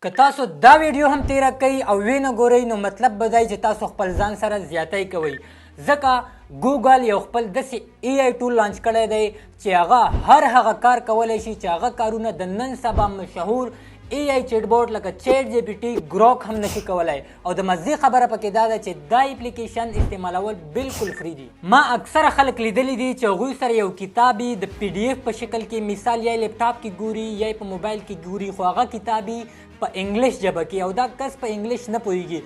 که تاسو دا ویډیو هم تیره کوئ او وینه ګورئ نو مطلب به دی چې تاسو خپل ځان سره زیاتی کوئ ځکه ګوګل یو خپل داسې ای آی ټول لانچ کړی دی چې هغه هر هغه کار کولی شي چې هغه کارونه د نن سبا مشهور ای آی چیټ بورډ لکه چیټ جی پی ټي ګروک هم نشي کولی او د مزې خبره پکې دا ده چې دا اپلیکیشن استعمالول بالکل فری دي. ما اکثره خلک لیدلی دي چې هغوی سره یو کتاب د پی ډي ایف په شکل کې مثال یا لیپټاپ کې ګوري یا په موبایل کې ګوري خو هغه کتاب په انګلیش ژبه کې او دا کس په انګلیش نه پوهیږي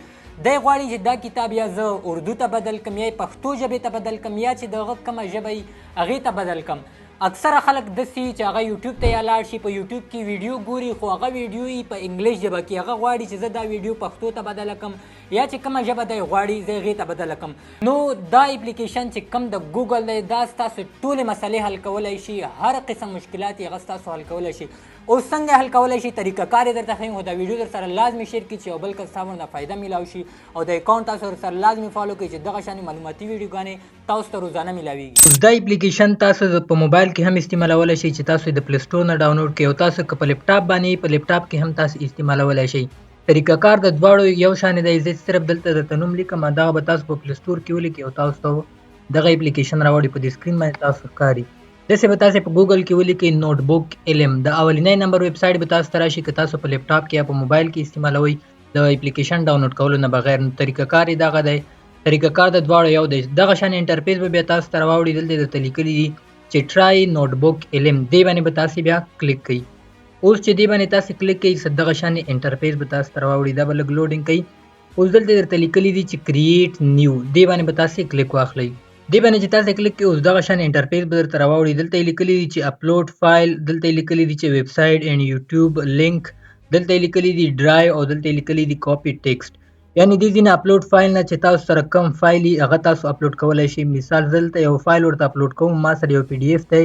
دی غواړي چې دا کتاب یا زه اردو ته بدل کم یا پښتو ژبې ته بدل کم یا چې دغه کومه ژبه وي هغې ته بدل کم. اکثره خلک داسې چې هغه یوټیوب ته یا لاړ شي په یوټیوب کې ویډیو ګوري خو هغه ویډیو یې په انګلیش ژبه کې هغه غواړي چې زه دا ویډیو پښتو ته بدله کم یا چې کومه ژبه دی غواړي زه هغې ته بدله کم. نو دا اپلیکیشن چې کم د ګوګل دی دا ستاسو ټولې مسلې حل کولی شي هر قسم مشکلات یې هغه ستاسو حل کولی شي. اوس څنګه حل کولی شي طریقه کار یې درته ښیم خو دا ویډیو در سره لازمي شیر کړي چې یو بل کس تا ورنه فایده میلاو شي او د اکاونټ تاسو ور سره لازمي فالو کړئ چې دغه شانې معلوماتي ویډیوګانې تاسو ته روزانه میلاویږي. دا اپلیکیشن تاسو په موبایل کې هم استعمالولی شئ چې تاسو د پلی سټور نه ډاونلوډ کړئ او تاسو که په لیپټاپ باندې په لیپټاپ کې هم تاسو استعمالولی شئ. طریقه کار د دواړو یو شان دی. زه صرف دلته درته نوم لیکم دغه به تاسو په پلی سټور کې ولیکئ او تاسو ته دغه اپلیکیشن راوړي په دې سکرین باندې تاسو ښکاري. داسې به تاسو په ګوګل کې ولیکئ نوټ بک علم د اولنی نمبر ویب سایټ به تاسو ته راشي که تاسو په لیپټاپ کې یا په موبایل کې استعمالوئ د اپلیکیشن ډاونلوډ کولو نه بغیر. نو طریقه کار یې دغه دی. طریقه کار د دواړو یو دی. دغه شان انټرفیس به بیا تاسو ته راوړي. دلته درته لیکلي دي چې ټرای نوټ بک علم دې باندې به تاسو بیا کلیک کوئ. اوس چې دې باندې تاسو کلیک کوئ دغه شان انټرفیس به تاسو ته راوړي. دا به لږ لوډینګ کوي. اوس دلته درته لیکلي دي چې کریټ نیو دې باندې به تاسو کلیک واخلئ. دې باندې چې تاسو کلیک کوئ اوس دغه شان انټرفیس به درته راوړي. دلته یې لیکلي دي چې اپلوډ فایل، دلته یې لیکلي دي چې ویب سایټ اینډ یوټیوب لینک، دلته یې لیکلي دي ډرایو او دلته یې لیکلي دي کاپي ټیکسټ. یعنې دې ځینې اپلوډ فایل نه چې تاسو سره کم فایل هغه تاسو اپلوډ کولی شئ. مثال زه دلته یو فایل ورته اپلوډ کوم. ما سره یو پی ډي ایف دی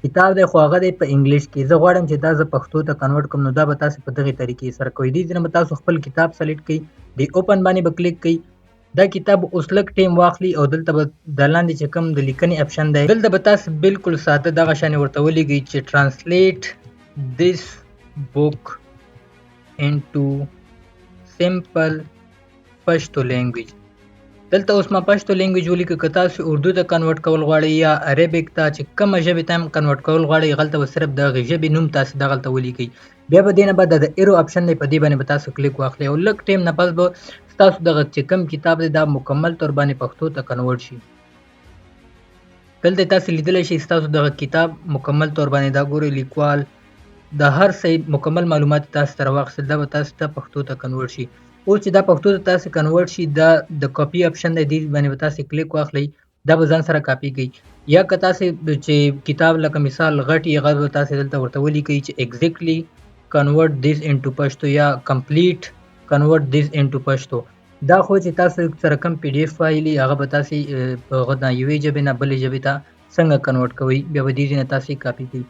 کتاب دی خو هغه دی په انګلیش کې. زه غواړم چې دا زه پښتو ته کنورټ کړم نو دا به تاسو په دغې طریقې سره کوئ. دې ځینې به تاسو خپل کتاب سلیکټ کړئ، د اوپن باندې به کلیک کړئ. دا کتاب اوس لږ ټایم واخلي او دلته به د لاندې چې کوم د لیکنې اپشن دی دلته به تاسو بالکل ساده دغه شانې ورته ولیکئ چې ټرانسلیټ دیس بک انټو سمپل پښتو لینګویج. دلته اوس ما پښتو لینګویج ولیکه. که تاسو اردو ته کنورټ کول غواړئ یا عربیک ته چې کومه ژبې ته هم کنورټ کول غواړئ هغلته به صرف د هغې ژبې نوم تاسو دغلته ولیکئ. بیا به دې نه بعد د ایرو اپشن دی په دې باندې به تاسو کلیک واخلئ او لږ ټایم نه پس به ستاسو دغه چې کوم کتاب دی دا مکمل طور باندې پښتو ته کنورټ شي. دلته تاسو لیدلی شئ ستاسو دغه کتاب مکمل طور باندې دا ګورئ لیکوال د هر څه مکمل معلومات تاسو ته راواخیستل دا به تاسو ته پښتو ته کنورټ شي. اوس چې دا پښتو ته تاسو کنورټ شي دا د کاپي اپشن دی دې باندې به تاسو کلیک واخلئ. دا به ځان سره کاپي کړئ. یا که تاسو چې کتاب لکه مثال غټ یې هغه به تاسو دلته ورته ولیکئ چې ایگزیکټلی کنورټ دیس انټو پښتو یا کمپلیټ کنورټ دیس انټو پښتو. دا خو چې تاسو سره کوم پی ډي ایف فایل هغه به تاسو په هغه نه یوې ژبې نه بلې ژبې ته څنګه کنورټ کوئ بیا به دې ځای نه تاسو کاپي کوئ.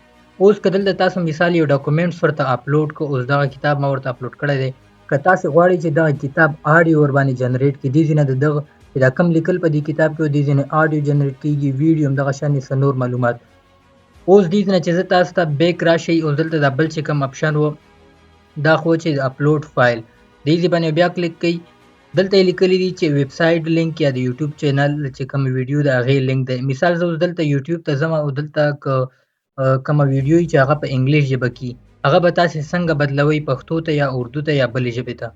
اوس که دلته تاسو مثال یو ډاکومنټس ورته اپلوډ کړو. اوس دغه کتاب ما ورته اپلوډ کړی دی. که تاسو غواړئ چې دغه کتاب آډیو ور باندې جنریټ کړي دې ځای نه د دغه چې دا کوم لیکل په دې کتاب کې دې ځای نه آډیو جنریټ کېږي ویډیو هم دغه شانې څه نور معلومات. اوس دې ځای نه چې زه تاسو ته بیک راشئ اوس دلته دا بل چې کوم اپشن و دا خو چې اپلوډ فایل دې ځای باندې بیا کلیک کوئ. دلته یې لیکلي دي چې ویب سایټ لینک یا د یوټیوب چینل چې کوم ویډیو د هغې لینک دی. مثال زه اوس دلته یوټیوب ته ځم او دلته کومه ویډیو وي چې هغه په انګلیش ژبه کې هغه به تاسې څنګه بدلوئ پښتو ته یا اردو ته یا بلې ژبې ته.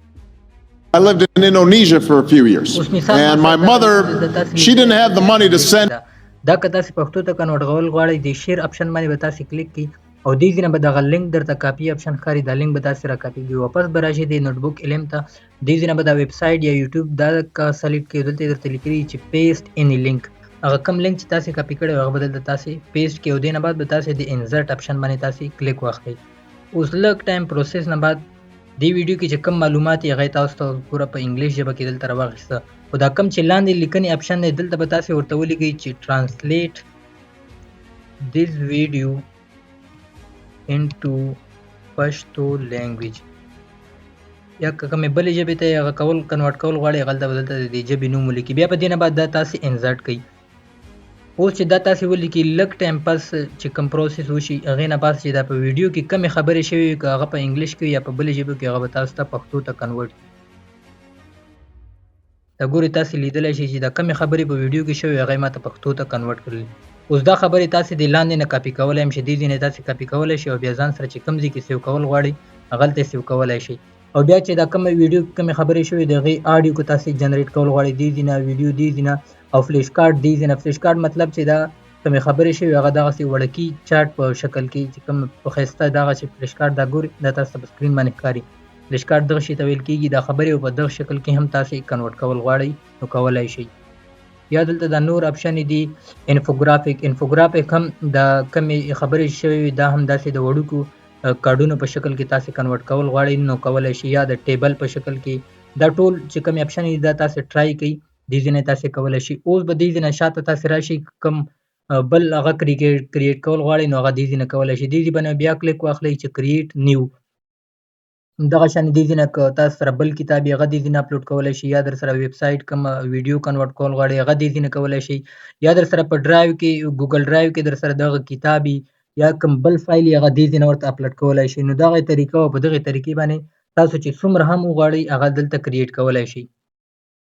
I lived in Indonesia for a few years and my mother, she didn't have the money to send. دا که تاسې پښتو ته کنورټ کول غواړئ د شیر اپشن باندې به تاسې کلیک کړئ او دې ځای نه به دغه لینک درته کاپي اپشن ښکاري. دا لینک به تاسې را کاپي کړي واپس به راشي د نوټ بک علم ته. دې ځای نه به دا ویب سایټ یا یوټیوب دا که سلیکټ کړئ دلته درته لیکلي چې پیسټ اني لینک هغه کوم لینک چې تاسې کاپي کړی هغه به دلته تاسې پیسټ کړئ او دې نه بعد به تاسې د انزرټ اپشن باندې تاسې کلیک واخلئ. اوس لږ ټایم پروسس نه بعد دې ویډیو کې چې کوم معلومات یې هغه تاسو ته پوره په انګلیش ژبه کې دلته راواخیسته خو دا کوم چې لاندې لیکنې اپشن دی دلته به تاسې ورته ولیکئ چې ټرانسلیټ دیس ویډیو انټو پښتو لینګویج یا که کومې بلې ژبې ته یې هغه کنورټ کول غواړئ هغلته به دلته د دې ژبې نوم ولیکئ. بیا په دې نه بعد دا تاسې انزرټ کړئ. اوس چې دا تاسې ولیکي لږ ټایم پس چې کوم پروسس وشي هغې نه بعد چې دا په ویډیو کې کمې خبرې شوي وي که هغه په انګلیش کې یا په بلې ژبه کې هغه به تاسو ته پښتو ته کنورټ دا ګورئ تاسې لیدلی شئ چې دا کمې خبرې په ویډیو کې شوي هغه یې ماته پښتو ته کنورټ کړلې. اوس دا خبرې تاسې د لاندې نه کاپي کولی هم شئ دې ځای نه تاسې کاپي کولی شئ او بیا ځان سره چې کوم ځای کې سیو کول غواړئ هغلته یې سیو کولی شئ او بیا چې دا کومه ویډیو کې کومې خبرې شوي د هغې آډیو که تاسې جنریټ کول غواړئ دې ځای نه ویډیو دې ځای نه او فلیش کارت دې ځای نه. فلیش کارت مطلب چې دا کومې خبرې شوي هغه دغسې وړکي چاټ په شکل کې چې کوم په ښایسته دغه چې فلیش کارت دا ګورئ دا تاسو ته په سکرین باندې ښکاري فلیش کارت دغه شي ته ویل کېږي. دا خبرې په دغه شکل کې هم تاسې کنورټ کول غواړئ نو کولی شئ. یا دلته دا نور آپشن دي انفوګرافیک هم دا کمې خبرې شوي وي دا هم داسې د وړوکو کارډونو په شکل کې تاسې کنورټ کول غواړئ نو کولی شئ یا د ټیبل په شکل کې دا ټول چې کومې آپشن دي دا تاسې ټرای کړئ دې ځای نه تاسې کولی شئ. اوس به دې ځای نه شاته تاسې راشئ کوم بل هغه کریټ کول غواړئ نو هغه دې ځای نه کولی شئ. دې ځای باندې بیا کلیک واخلئ چې کریټ نیو دغه شان دې ځای نه که تاسو سره بل کتاب یې هغه دې ځای نه اپلوډ کولی شئ یا در سره ویب سایټ کوم ویډیو کنورټ کول غواړئ هغه دې ځای نه کولی شئ یا در سره په ډرایو کې ګوګل ډرایو کې در سره دغه کتاب یا کوم بل فایل یې هغه دې ځای نه ورته اپلوډ کولی شئ. نو دغه طریقه او په دغې طریقې باندې تاسو چې څومره هم وغواړئ هغه دلته کریټ کولی شئ.